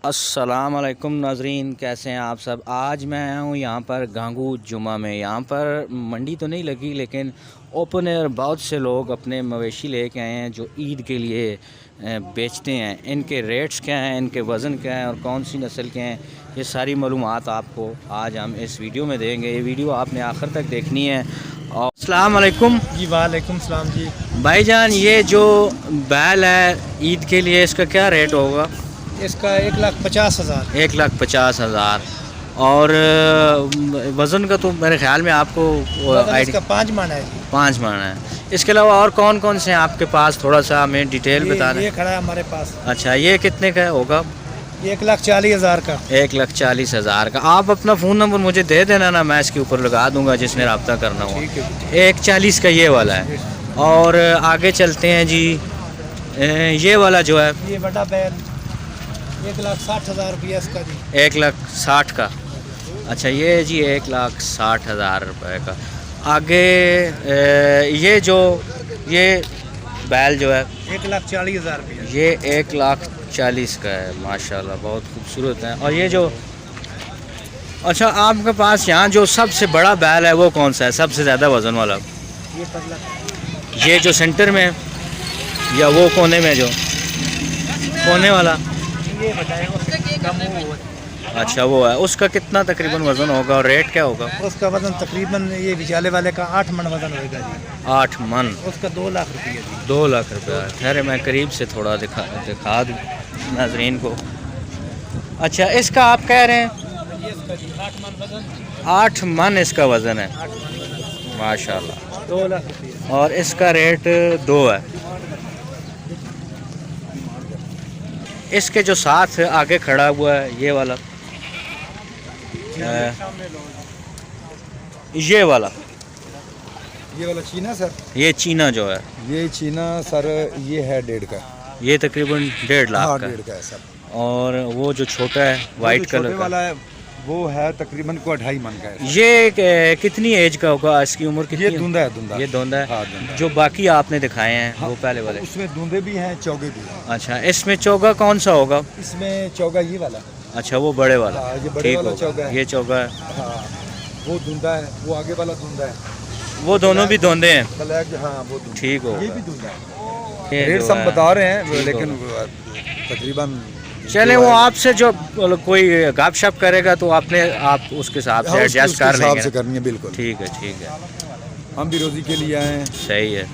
अस्सलाम वालेकुम नाजरीन, कैसे हैं आप सब। आज मैं आया हूँ यहाँ पर गांगू जुमा में। यहाँ पर मंडी तो नहीं लगी लेकिन ओपन एयर बहुत से लोग अपने मवेशी लेके आए हैं जो ईद के लिए बेचते हैं। इनके रेट्स क्या हैं, इनके वज़न क्या है और कौन सी नस्ल के हैं, ये सारी मालूमात आपको आज हम इस वीडियो में देंगे। ये वीडियो आपने आखिर तक देखनी है। और अस्सलाम वालेकुम जी, वालेकुम सलाम जी। भाईजान, ये जो बैल है ईद के लिए, इसका क्या रेट होगा? इसका 1,50,000। 1,50,000। और वज़न का तो मेरे ख्याल में आपको इसका 5 मन है। 5 मन है। इसके अलावा और कौन कौन से हैं आपके पास, थोड़ा सा हमें डिटेल बता दें। ये खड़ा है हमारे पास। अच्छा, ये कितने का होगा? 1,40,000 का। 1,40,000 का। आप अपना फ़ोन नंबर मुझे दे देना ना, मैं इसके ऊपर लगा दूंगा जिसने रब्ता करना हो। 1,40,000 का ये वाला है। और आगे चलते हैं जी। ये वाला जो है, ये बड़ा बैल 1,60,000 रुपया इसका जी। 1,60,000 का। अच्छा, ये जी 1,60,000 रुपये का। आगे ये बैल जो है 1,40,000 रुपया। ये 1,40,000 का है। माशाल्लाह, बहुत खूबसूरत है। और ये जो, अच्छा, आपके पास यहाँ जो सबसे बड़ा बैल है वो कौन सा है, सबसे ज़्यादा वज़न वाला? ये पगला, ये जो सेंटर में या वो कोने में, जो कोने वाला? ये बताएगा कम हो। अच्छा, वो है। उसका कितना तकरीबन वज़न होगा और रेट क्या होगा? उसका वजन तकरीबन, ये विचाले वाले का 8 मन वजन होगा जी। 8 मन। उसका 2 लाख रुपया जी। 2 लाख रुपया। खैर, मैं करीब से थोड़ा दिखा दूँ नाजरीन को। अच्छा, इसका आप कह रहे हैं 8 मन वजन। 8 मन इसका वज़न है। माशाल्लाह। 2 लाख रुपया। और इसका रेट 2 है। इसके जो साथ आगे खड़ा हुआ है ये वाला, ये वाला चीना सर। ये चीना जो है, ये चीना सर, ये है 1.5 का। ये तकरीबन 1.5 लाख का 1.5 का है सर। और वो जो छोटा है वाइट कलर का वाला है, वो है तकरीबन को 2.5 मन का है। ये कितनी एज का होगा? इसकी उम्र कितनी? ये धुंधा है, धुंधा। ये धुंधा है। हाँ, धुंधा। जो बाकी आपने दिखाए हैं, हाँ, वो पहले वाले? उसमें धुंधे भी हैं, चौगे भी हैं। अच्छा, इसमें चौगा कौन सा होगा? इसमें चौगा ये वाला। अच्छा, वो बड़े वाला। हाँ, ये बड़े ठीक वाला होगा। चौगा है। ये चौगा है। हाँ, वो धुंधा है, वो आगे वाला धुंधा है। वो दोनों भी धोंदे हैं। ब्लैक, हाँ, वो धुंधा। ठीक होगा। ये भी धुंधा है। ये रेट जो सब है, बता रहे हैं, ठीक लेकिन तकरीबन चले, वो आपसे जो कोई गप शप करेगा तो आप उसके हिसाब से एडजस्ट कर लेंगे। से करनी है, बिल्कुल। ठीक है, ठीक है। हम भी रोजी के लिए आए हैं। सही है।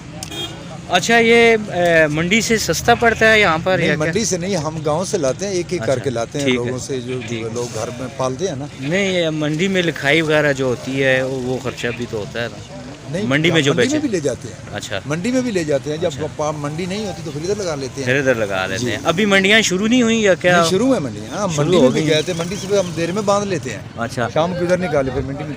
अच्छा, ये मंडी से सस्ता पड़ता है यहाँ पर? या मंडी से नहीं, हम गांव से लाते हैं, एक एक अच्छा, करके लाते हैं ठीक है। लोगों से, जो लोग घर में पालते हैं ना। नहीं, ये मंडी में लिखाई वगैरह जो होती है वो खर्चा भी तो होता है ना? नहीं, मंडी में जो मंडी बेचे में भी ले जाते हैं। अच्छा, मंडी में भी ले जाते हैं। जब मंडी नहीं होती तो फिर इधर लगा लेते हैं। फिर इधर लगा लेते हैं। अभी मंडियाँ शुरू नहीं हुई या क्या? नहीं, शुरू है मंडी। हाँ, शुरू मंडी हो में भी गई। गए थे, मंडी से हम देर में बांध लेते हैं। अच्छा, शाम को इधर निकाले, फिर मंडी में।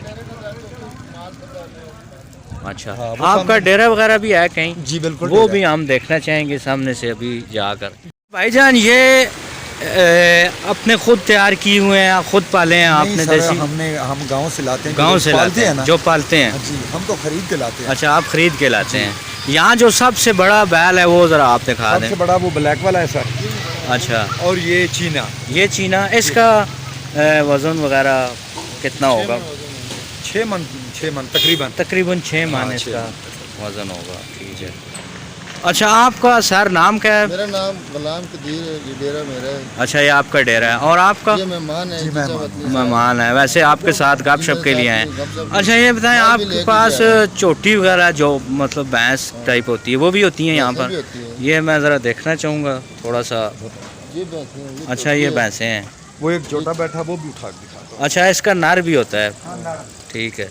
अच्छा। हाँ, वो आपका सामने- डेरा वगैरह भी है कहीं? जी बिल्कुल। वो भी हम देखना चाहेंगे सामने से अभी जाकर। भाईजान, ये अपने खुद तैयार किए हुए हैं, खुद पाले हैं आपने? देसी? हम गांव से लाते हैं। गांव से लाते हैं ना, जो पालते हैं? जी, हम तो खरीद के लाते हैं। अच्छा, आप खरीद के लाते हैं। यहाँ जो सबसे बड़ा बैल है वो ज़रा आप दिखा दें। सबसे बड़ा वो ब्लैक वाला है सर। अच्छा, और ये चीना। ये चीना, इसका वज़न वगैरह कितना होगा? 6 मन तकरीबन। तकरीबन 6 मन हाँ, इसका वज़न होगा। ठीक है। अच्छा, आपका सर नाम क्या है? मेरा नाम गुलाम कदीर है, ये डेरा मेरा है। अच्छा, ये आपका डेरा है। और आपका? ये मेहमान है। जी, मेहमान। मेहमान है। वैसे आपके साथ गपशप के लिए आए। अच्छा, ये बताएं, हाँ, भी आपके लेके पास जा रहे चोटी वगैरह जो मतलब भैंस टाइप होती है वो भी होती है यहाँ भैंसें भी पर? होती हैं। ये मैं ज़रा देखना चाहूँगा थोड़ा सा। ये भैंसें हैं, अच्छा, ये भैंसें हैं। वो एक छोटा बैठा, वो भी उठा के दिखाता हूँ। अच्छा, इसका नर भी होता है? ठीक है,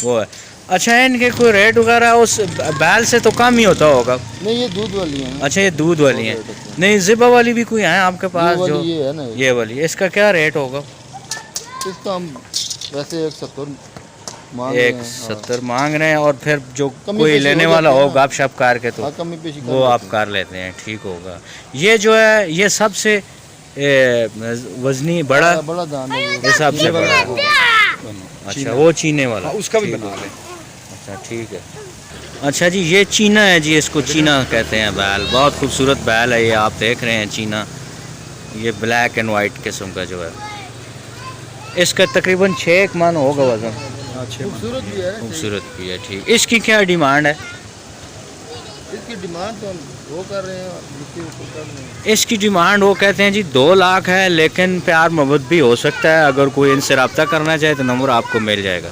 वो है। अच्छा, इनके कोई रेट वगैरह उस बैल से तो कम ही होता होगा? नहीं, ये दूध वाली है। अच्छा, ये दूध वाली है। नहीं, ज़िबा वाली भी कोई है आपके पास जो? ये है ना, ये वाली, इसका क्या रेट होगा? इसका हम वैसे 1,70 मांग रहे हैं। 1,70 मांग रहे हैं। और फिर जो कमी कोई पेशी लेने हो वाला जाती है हो ना। गप शप करके तो हाँ, कमी पेशी कर वो लेते आप हैं। कर लेते हैं। ठीक होगा। ये जो है ये सबसे वजनी बड़ा बड़ा दान है ये सबसे बड़ा है। अच्छा, वो चीने वाला। हाँ, उसका भी ठीक बना है। लें। अच्छा, ठीक है। अच्छा जी, ये चीना है जी, इसको चीना कहते हैं बैल। बहुत खूबसूरत बैल है ये, आप देख रहे हैं चीना। ये ब्लैक एंड वाइट किस्म का जो है, इसका तकरीबन 6 मन होगा वज़न। खूबसूरत भी है, खूबसूरत भी है, ठीक। इसकी क्या डिमांड है? इसकी डिमांड तो हम वो कर रहे हैं, जिसके ऊपर कर रहे हैं। इसकी डिमांड वो कहते हैं जी 2 लाख है, लेकिन प्यार मोहब्बत भी हो सकता है। अगर कोई इनसे रब्ता करना चाहे तो नंबर आपको मिल जाएगा।